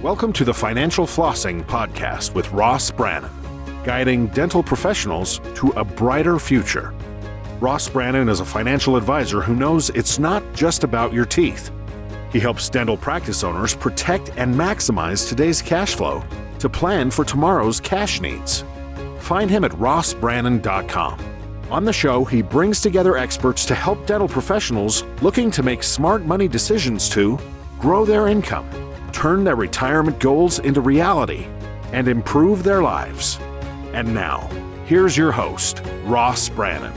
Welcome to the Financial Flossing Podcast with Ross Brannan, guiding dental professionals to a brighter future. Ross Brannan is a financial advisor who knows it's not just about your teeth. He helps dental practice owners protect and maximize today's cash flow to plan for tomorrow's cash needs. Find him at rossbrannan.com. On the show, he brings together experts to help dental professionals looking to make smart money decisions to grow their income, turn their retirement goals into reality, and improve their lives. And now, here's your host, Ross Brannan.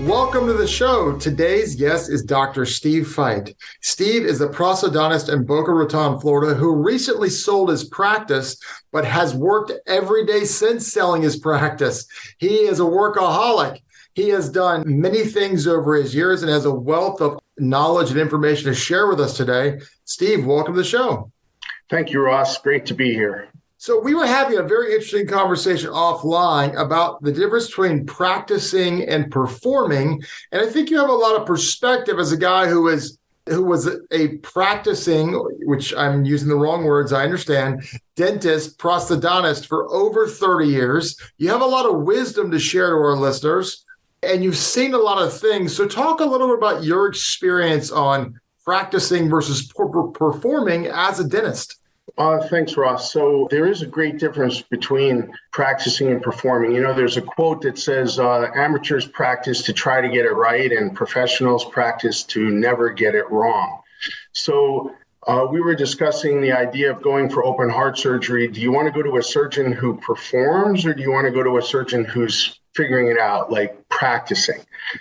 Welcome to the show. Today's guest is Dr. Steve Feit. Steve is a prosthodontist in Boca Raton, Florida, who recently sold his practice, but has worked every day since selling his practice. He is a workaholic. He has done many things over his years and has a wealth of knowledge and information to share with us today. Steve, welcome to the show. Thank you, Ross. Great to be here. So we were having a very interesting conversation offline about the difference between practicing and performing. And I think you have a lot of perspective as a guy who was a practicing, which I'm using the wrong words, I understand, dentist, prosthodontist for over 30 years. You have a lot of wisdom to share to our listeners, and you've seen a lot of things. So talk a little bit about your experience on practicing versus performing as a dentist. Thanks, Ross. So there is a great difference between practicing and performing. You know, there's a quote that says amateurs practice to try to get it right and professionals practice to never get it wrong. So we were discussing the idea of going for open heart surgery. Do you want to go to a surgeon who performs, or do you want to go to a surgeon who's figuring it out, like practicing?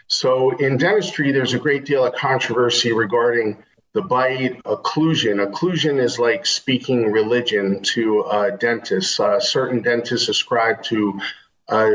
So in dentistry, there's a great deal of controversy regarding the bite occlusion. Occlusion is like speaking religion to dentists. Certain dentists ascribe to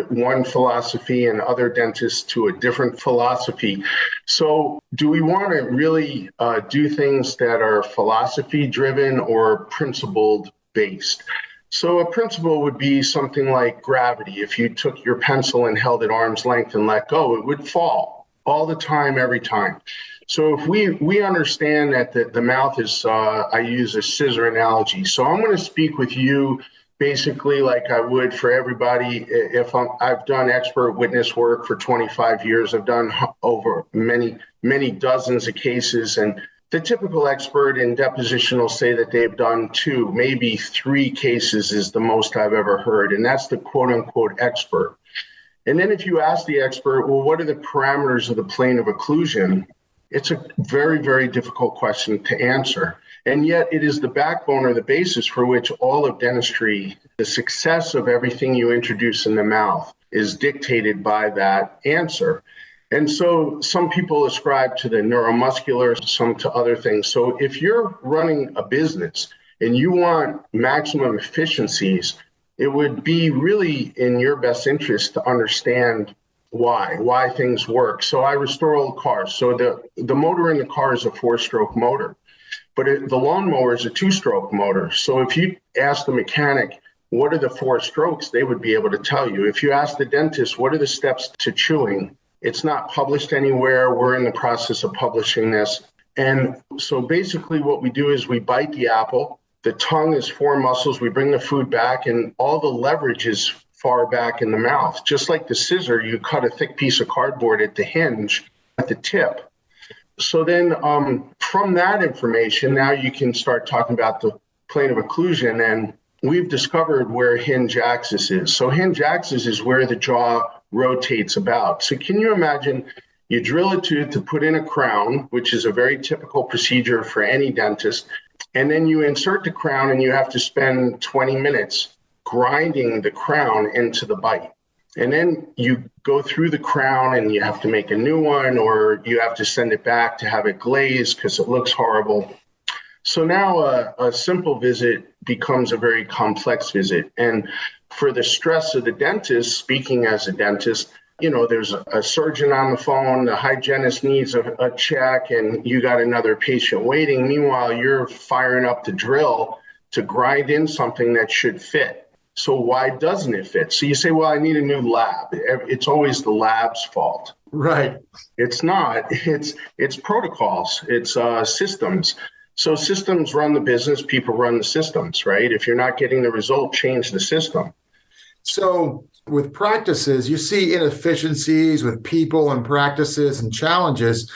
one philosophy and other dentists to a different philosophy. So do we want to really do things that are philosophy driven or principled based? So a principle would be something like gravity. If you took your pencil and held it arm's length and let go, it would fall all the time, every time. So if we understand that the mouth is, I use a scissor analogy. So I'm going to speak with you basically like I would for everybody. If I've done expert witness work for 25 years, I've done over many dozens of cases, and the typical expert in deposition will say that they've done 2, maybe 3 cases is the most I've ever heard, and that's the quote unquote expert. And then if you ask the expert, well, what are the parameters of the plane of occlusion? It's a very, very difficult question to answer. And yet it is the backbone or the basis for which all of dentistry, the success of everything you introduce in the mouth, is dictated by that answer. And so some people ascribe to the neuromuscular, some to other things. So if you're running a business and you want maximum efficiencies, it would be really in your best interest to understand why things work. So I restore old cars. So the motor in the car is a 4-stroke motor, but the lawnmower is a 2-stroke motor. So if you ask the mechanic, what are the 4 strokes, they would be able to tell you. If you ask the dentist, what are the steps to chewing, it's not published anywhere. We're in the process of publishing this. And so basically what we do is we bite the apple. The tongue is 4 muscles. We bring the food back, and all the leverage is far back in the mouth. Just like the scissor, you cut a thick piece of cardboard at the hinge, at the tip. So then from that information, now you can start talking about the plane of occlusion, and we've discovered where hinge axis is. So hinge axis is where the jaw rotates about. So can you imagine you drill a tooth to put in a crown, which is a very typical procedure for any dentist, and then you insert the crown and you have to spend 20 minutes grinding the crown into the bite. And then you go through the crown and you have to make a new one, or you have to send it back to have it glazed because it looks horrible. So now a simple visit becomes a very complex visit. And for the stress of the dentist, speaking as a dentist, you know, there's a surgeon on the phone, the hygienist needs a check, and you got another patient waiting. Meanwhile, you're firing up the drill to grind in something that should fit. So why doesn't it fit? So you say, well, I need a new lab. It's always the lab's fault. Right. It's not. It's protocols. It's systems. So systems run the business, people run the systems, right? If you're not getting the result, change the system. So with practices, you see inefficiencies with people and practices and challenges.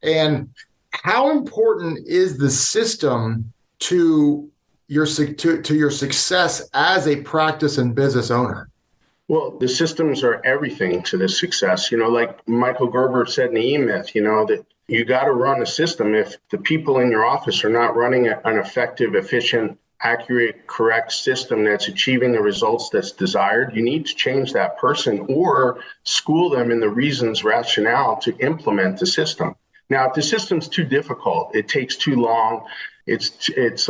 And how important is the system to your success as a practice and business owner? Well, the systems are everything to the success. Like Michael Gerber said in the E-Myth, that you got to run a system. If the people in your office are not running an effective, efficient, accurate, correct system that's achieving the results that's desired, you need to change that person or school them in the reasons, rationale to implement the system. Now, if the system's too difficult, it takes too long, it's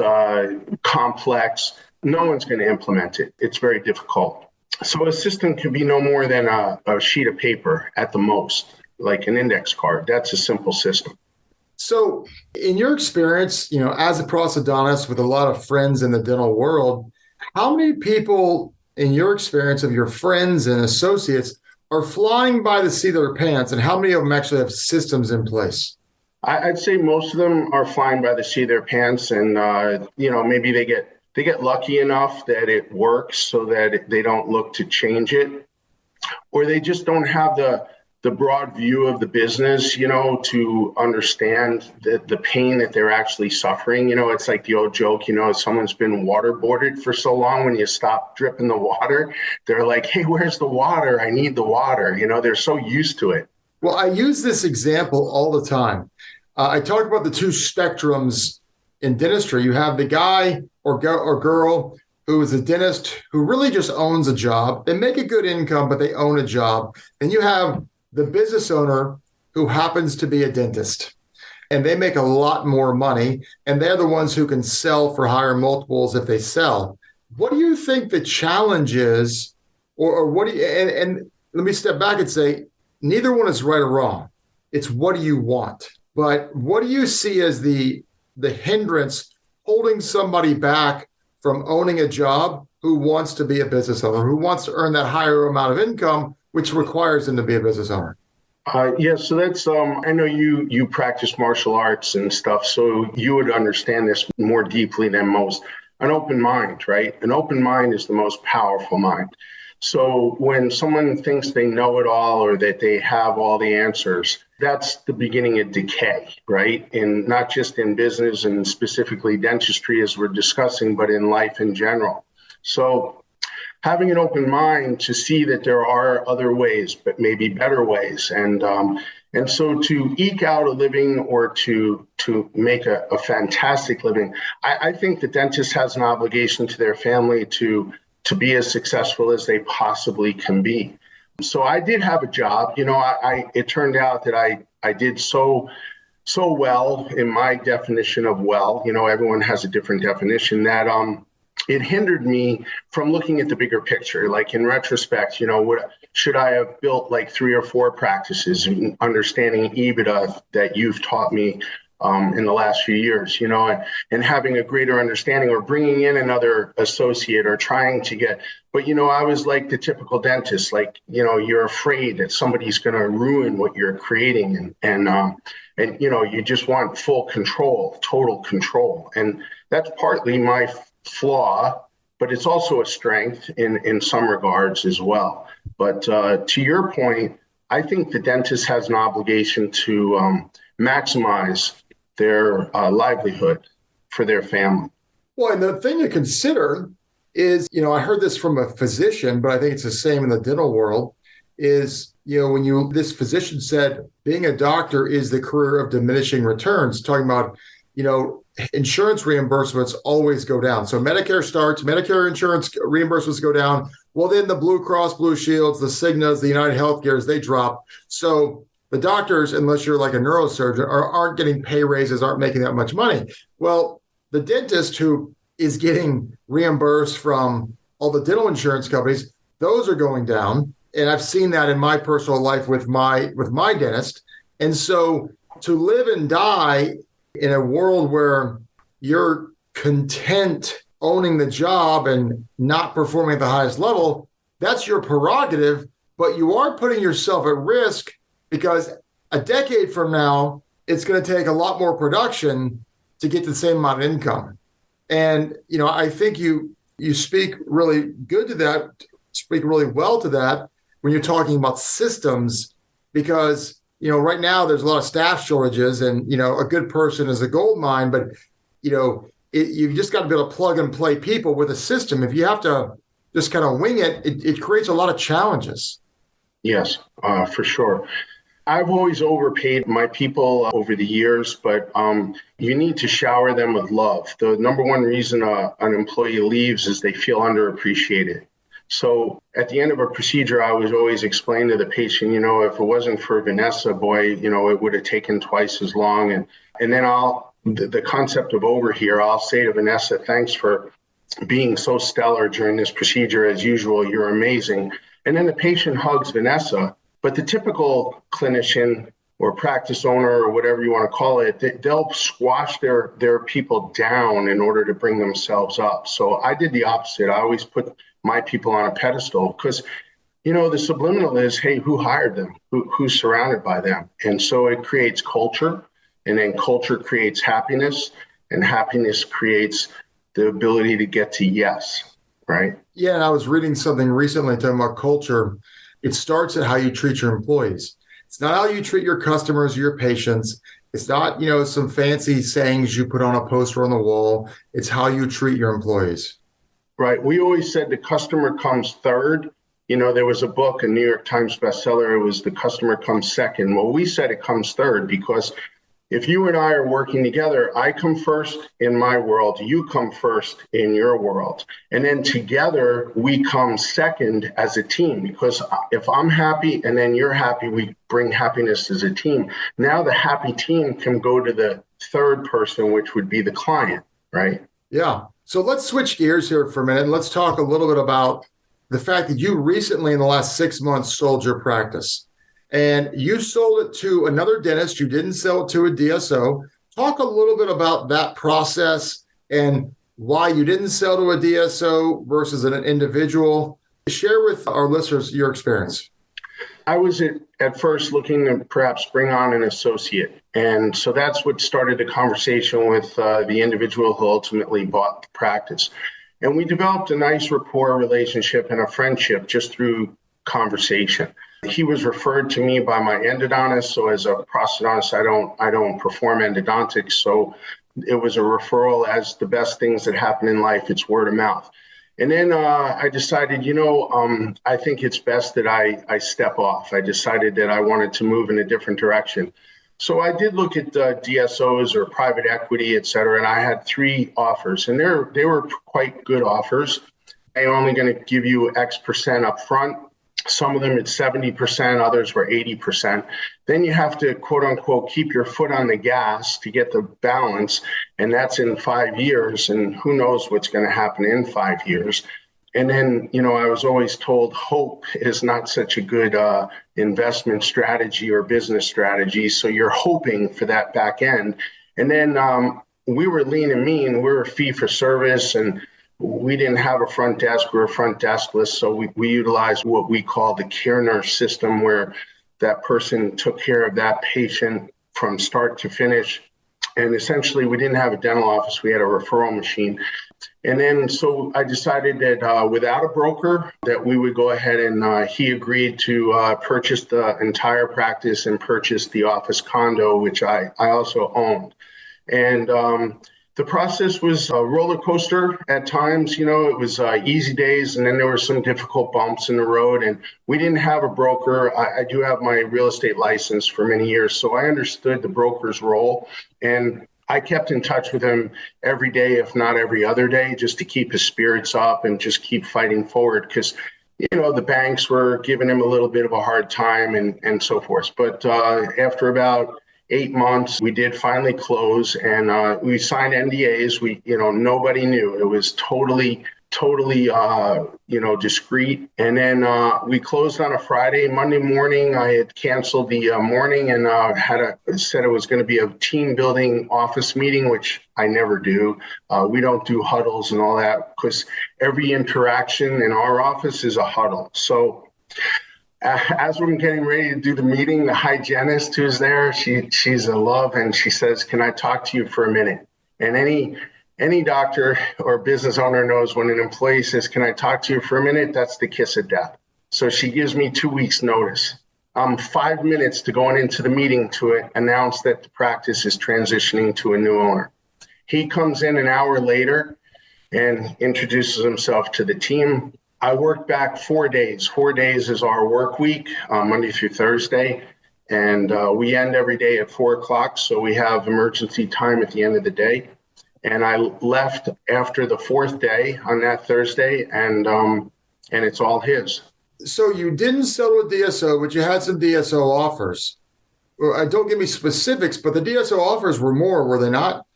complex, no one's going to implement it. It's very difficult. So a system can be no more than a sheet of paper at the most, like an index card. That's a simple system. So in your experience, as a prosthodontist with a lot of friends in the dental world, how many people in your experience of your friends and associates are flying by the seat of their pants, and how many of them actually have systems in place? I'd say most of them are flying by the seat of their pants, and maybe they get lucky enough that it works so that they don't look to change it, or they just don't have the broad view of the business, to understand the pain that they're actually suffering. It's like the old joke, someone's been waterboarded for so long, when you stop dripping the water, they're like, hey, where's the water? I need the water. They're so used to it. Well, I use this example all the time. I talk about the two spectrums in dentistry. You have the guy or girl who is a dentist who really just owns a job. They make a good income, but they own a job. And you have the business owner who happens to be a dentist, and they make a lot more money, and they're the ones who can sell for higher multiples if they sell. What do you think the challenge is, or what do you, and let me step back and say, neither one is right or wrong. It's what do you want? But what do you see as the hindrance holding somebody back from owning a job who wants to be a business owner, who wants to earn that higher amount of income, which requires them to be a business owner? So that's, I know you practice martial arts and stuff, so you would understand this more deeply than most. An open mind, right? An open mind is the most powerful mind. So when someone thinks they know it all or that they have all the answers, that's the beginning of decay, right? And not just in business and specifically dentistry as we're discussing, but in life in general. So having an open mind to see that there are other ways, but maybe better ways. And so to eke out a living or to make a fantastic living, I think the dentist has an obligation to their family to be as successful as they possibly can be. So I did have a job. It turned out that I did so well in my definition of well. Everyone has a different definition, that it hindered me from looking at the bigger picture. Like in retrospect, should I have built like 3 or 4 practices, understanding EBITDA that you've taught me in the last few years, and having a greater understanding, or bringing in another associate, or trying to get, but, I was like the typical dentist, like, you're afraid that somebody's going to ruin what you're creating. And you just want full control, total control. And that's partly my flaw, but it's also a strength in some regards as well. But to your point, I think the dentist has an obligation to maximize their livelihood for their family. Well, and the thing to consider is, I heard this from a physician, but I think it's the same in the dental world, is, this physician said, being a doctor is the career of diminishing returns, talking about, insurance reimbursements always go down. So Medicare starts, Medicare insurance reimbursements go down. Well, then the Blue Cross Blue Shields, the Cignas, the United Healthcares, they drop. So the doctors, unless you're like a neurosurgeon, aren't getting pay raises, aren't making that much money. Well, the dentist who is getting reimbursed from all the dental insurance companies, those are going down. And I've seen that in my personal life with my dentist. And so to live and die in a world where you're content owning the job and not performing at the highest level, that's your prerogative, but you are putting yourself at risk, because a decade from now, it's going to take a lot more production to get the same amount of income. And, I think you speak really good to that, speak really well to that when you're talking about systems, because, right now there's a lot of staff shortages and, a good person is a gold mine, but, you've just got to be able to plug and play people with a system. If you have to just kind of wing it, it creates a lot of challenges. Yes, for sure. I've always overpaid my people over the years, but you need to shower them with love. The number one reason an employee leaves is they feel underappreciated. So at the end of a procedure, I was always explaining to the patient, if it wasn't for Vanessa, boy, it would have taken twice as long. And then the concept of over here, I'll say to Vanessa, thanks for being so stellar during this procedure. As usual, you're amazing. And then the patient hugs Vanessa. But the typical clinician or practice owner or whatever you want to call it, they'll squash their people down in order to bring themselves up. So I did the opposite. I always put my people on a pedestal because, the subliminal is, hey, who hired them? Who's surrounded by them? And so it creates culture, and then culture creates happiness, and happiness creates the ability to get to yes, right? Yeah, and I was reading something recently talking about culture. It starts at how you treat your employees. It's not how you treat your customers or your patients. It's not, some fancy sayings you put on a poster on the wall. It's how you treat your employees. Right. We always said the customer comes third. There was a book, a New York Times bestseller. It was The Customer Comes Second. Well, we said it comes third because if you and I are working together, I come first in my world, you come first in your world. And then together we come second as a team, because if I'm happy and then you're happy, we bring happiness as a team. Now the happy team can go to the third person, which would be the client, right? Yeah. So let's switch gears here for a minute and let's talk a little bit about the fact that you recently in the last 6 months sold your practice. And you sold it to another dentist. You didn't sell it to a DSO. Talk a little bit about that process and why you didn't sell to a DSO versus an individual. Share with our listeners your experience. I was at first looking to perhaps bring on an associate. And so that's what started the conversation with the individual who ultimately bought the practice. And we developed a nice rapport relationship and a friendship just through conversation. He was referred to me by my endodontist. So as a prosthodontist, I don't perform endodontics. So it was a referral. As the best things that happen in life, it's word of mouth. And then I decided, I think it's best that I step off. I decided that I wanted to move in a different direction. So I did look at DSOs or private equity, et cetera, and I had 3 offers, and they were quite good offers. They're only going to give you X percent up front. Some of them it's 70%, others were 80%. Then you have to, quote unquote, keep your foot on the gas to get the balance. And that's in 5 years. And who knows what's going to happen in 5 years. And then, I was always told hope is not such a good investment strategy or business strategy. So you're hoping for that back end. And then we were lean and mean. We were fee for service, and we didn't have a front desk. We were front deskless. So we utilized what we call the care nurse system, where that person took care of that patient from start to finish. And essentially, we didn't have a dental office. We had a referral machine. And then so I decided that without a broker, that we would go ahead and he agreed to purchase the entire practice and purchase the office condo, which I also owned. And the process was a roller coaster at times. It was easy days, and then there were some difficult bumps in the road. And we didn't have a broker. I do have my real estate license for many years, so I understood the broker's role. And I kept in touch with him every day, if not every other day, just to keep his spirits up and just keep fighting forward, because the banks were giving him a little bit of a hard time and so forth. But after about 8 months, we did finally close, and we signed NDAs. Nobody knew. It was totally, discreet. And then we closed on a Friday. Monday morning, I had canceled the morning and said it was going to be a team building office meeting, which I never do. We don't do huddles and all that, because every interaction in our office is a huddle. So as we're getting ready to do the meeting, the hygienist who's there, she's a love, and she says, "Can I talk to you for a minute?" And any doctor or business owner knows when an employee says, "Can I talk to you for a minute?" That's the kiss of death. So she gives me 2 weeks notice. I'm 5 minutes to going into the meeting to announce that the practice is transitioning to a new owner. He comes in an hour later and introduces himself to the team. I work back 4 days. 4 days is our work week, Monday through Thursday. And we end every day at 4:00. So we have emergency time at the end of the day. And I left after the 4th day on that Thursday, and it's all his. So you didn't sell with DSO, but you had some DSO offers. Well, don't give me specifics, but the DSO offers were more, were they not?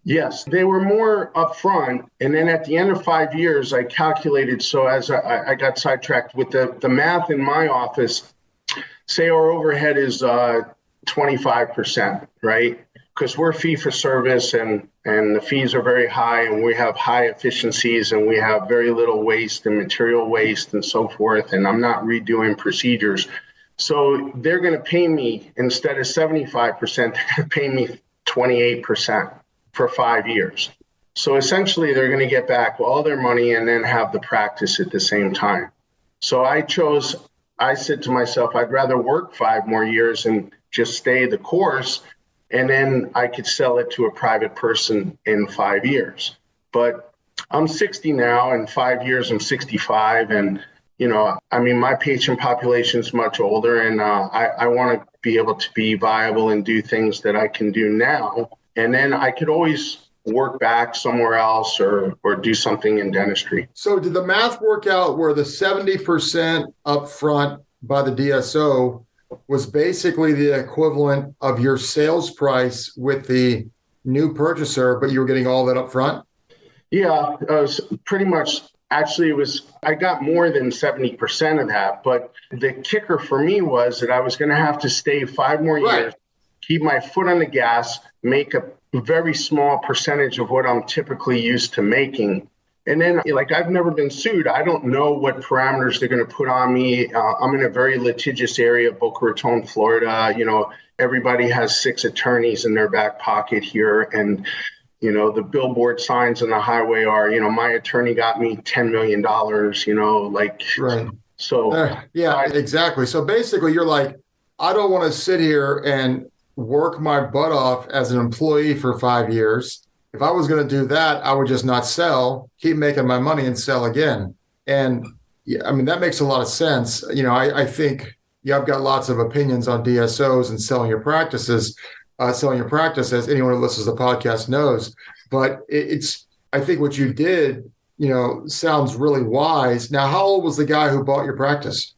Yes, they were more upfront. And then at the end of 5 years, I calculated, so as I got sidetracked with the math in my office, say our overhead is 25%, right? Because we're fee for service and the fees are very high and we have high efficiencies and we have very little waste and material waste and so forth. And I'm not redoing procedures. So they're going to pay me, instead of 75%, they're going to pay me 28% for 5 years. So essentially they're going to get back all their money and then have the practice at the same time. So I said to myself, I'd rather work 5 more years and just stay the course, and then I could sell it to a private person in 5 years. But I'm 60 now, in 5 years I'm 65, and my patient population is much older, and I want to be able to be viable and do things that I can do now, and then I could always work back somewhere else or do something in dentistry. So did the math work out where the 70% upfront by the DSO was basically the equivalent of your sales price with the new purchaser, but you were getting all that upfront? Yeah, it was pretty much. Actually, I got more than 70% of that, but the kicker for me was that I was going to have to stay 5 more years, keep my foot on the gas, make a very small percentage of what I'm typically used to making. And then, I've never been sued. I don't know what parameters they're going to put on me. I'm in a very litigious area, Boca Raton, Florida. Everybody has 6 attorneys in their back pocket here. And, the billboard signs on the highway are, my attorney got me $10 million, Right. So. Yeah, exactly. So basically you're like, I don't want to sit here and work my butt off as an employee for 5 years. If I was going to do that, I would just not sell, keep making my money and sell again. And that makes a lot of sense. I think I've got lots of opinions on DSOs and selling your practice, as anyone who listens to the podcast knows. But I think what you did, sounds really wise. Now, how old was the guy who bought your practice?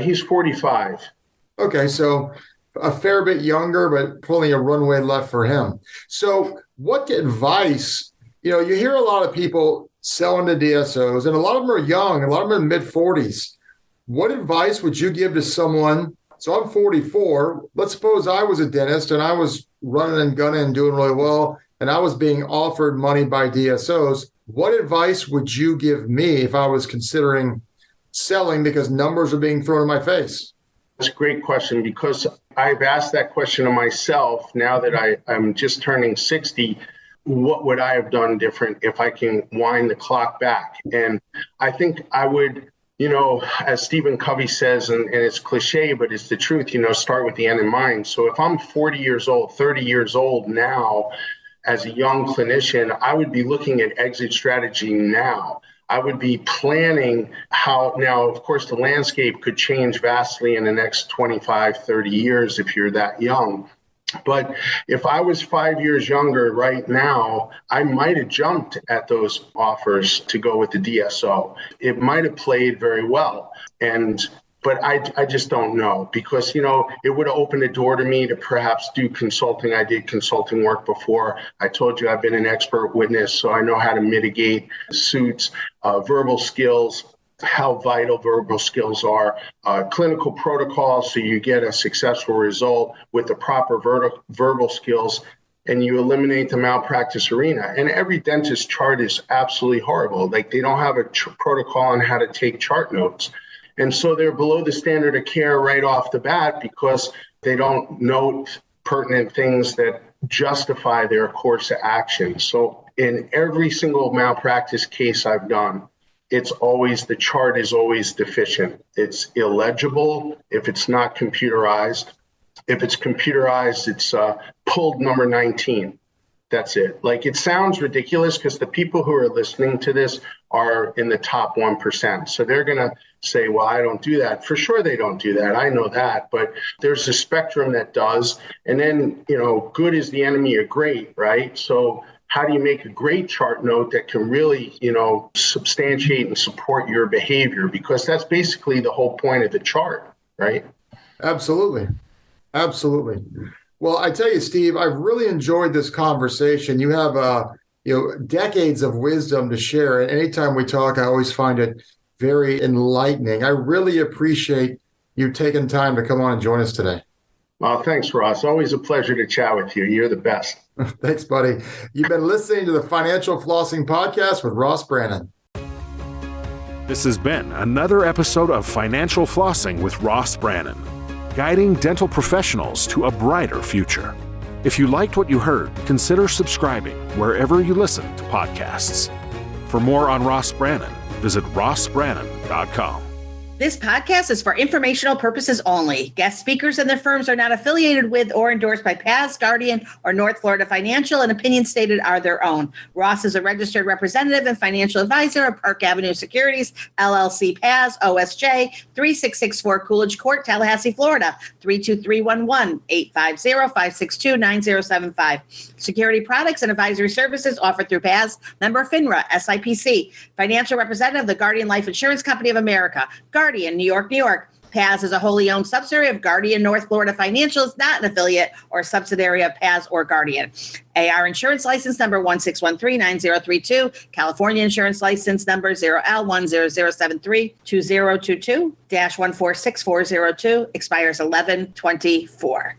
He's 45. Okay, so a fair bit younger, but plenty of runway left for him. So what advice, you hear a lot of people selling to DSOs, and a lot of them are young, a lot of them are mid-40s. What advice would you give to someone? So I'm 44. Let's suppose I was a dentist and I was running and gunning and doing really well, and I was being offered money by DSOs. What advice would you give me if I was considering selling because numbers are being thrown in my face? That's a great question, because I've asked that question of myself now that I'm just turning 60. What would I have done different if I can wind the clock back? And I think I would, as Stephen Covey says, and it's cliche, but it's the truth, start with the end in mind. So if I'm 40 years old, 30 years old now, as a young clinician, I would be looking at exit strategy now. I would be planning how, now, of course, the landscape could change vastly in the next 25, 30 years if you're that young. But if I was 5 years younger right now, I might have jumped at those offers to go with the DSO. It might have played very well. But I just don't know, because, it would have opened a door to me to perhaps do consulting. I did consulting work before. I told you I've been an expert witness, so I know how to mitigate suits, verbal skills, how vital verbal skills are, clinical protocols, so you get a successful result with the proper verbal skills, and you eliminate the malpractice arena. And every dentist chart is absolutely horrible. They don't have a protocol on how to take chart notes. And so they're below the standard of care right off the bat because they don't note pertinent things that justify their course of action. So in every single malpractice case I've done, the chart is always deficient. It's illegible if it's not computerized. If it's computerized, it's pulled number 19. That's it. Like, it sounds ridiculous because the people who are listening to this are in the top 1%. So they're going to say, well, I don't do that. For sure they don't do that. I know that. But there's a spectrum that does. And then, good is the enemy of great, right? So how do you make a great chart note that can really, substantiate and support your behavior? Because that's basically the whole point of the chart, right? Absolutely. Absolutely. Well, I tell you, Steve, I've really enjoyed this conversation. You have, decades of wisdom to share. And anytime we talk, I always find it very enlightening. I really appreciate you taking time to come on and join us today. Well, thanks, Ross. Always a pleasure to chat with you. You're the best. Thanks, buddy. You've been listening to the Financial Flossing Podcast with Ross Brannan. This has been another episode of Financial Flossing with Ross Brannan, guiding dental professionals to a brighter future. If you liked what you heard, consider subscribing wherever you listen to podcasts. For more on Ross Brannan, visit rossbrannan.com. This podcast is for informational purposes only. Guest speakers and their firms are not affiliated with or endorsed by PAS, Guardian, or North Florida Financial, and opinions stated are their own. Ross is a registered representative and financial advisor of Park Avenue Securities, LLC, PAS, OSJ, 3664 Coolidge Court, Tallahassee, Florida, 32311, 850-562-9075. Security products and advisory services offered through PAS, member FINRA, SIPC. Financial representative of the Guardian Life Insurance Company of America, Guardian, New York, New York. PAS is a wholly owned subsidiary of Guardian North Florida Financial, is not an affiliate or subsidiary of PAS or Guardian. AR Insurance License Number 16139032, California Insurance License Number 0L100732022-146402, expires 11/24.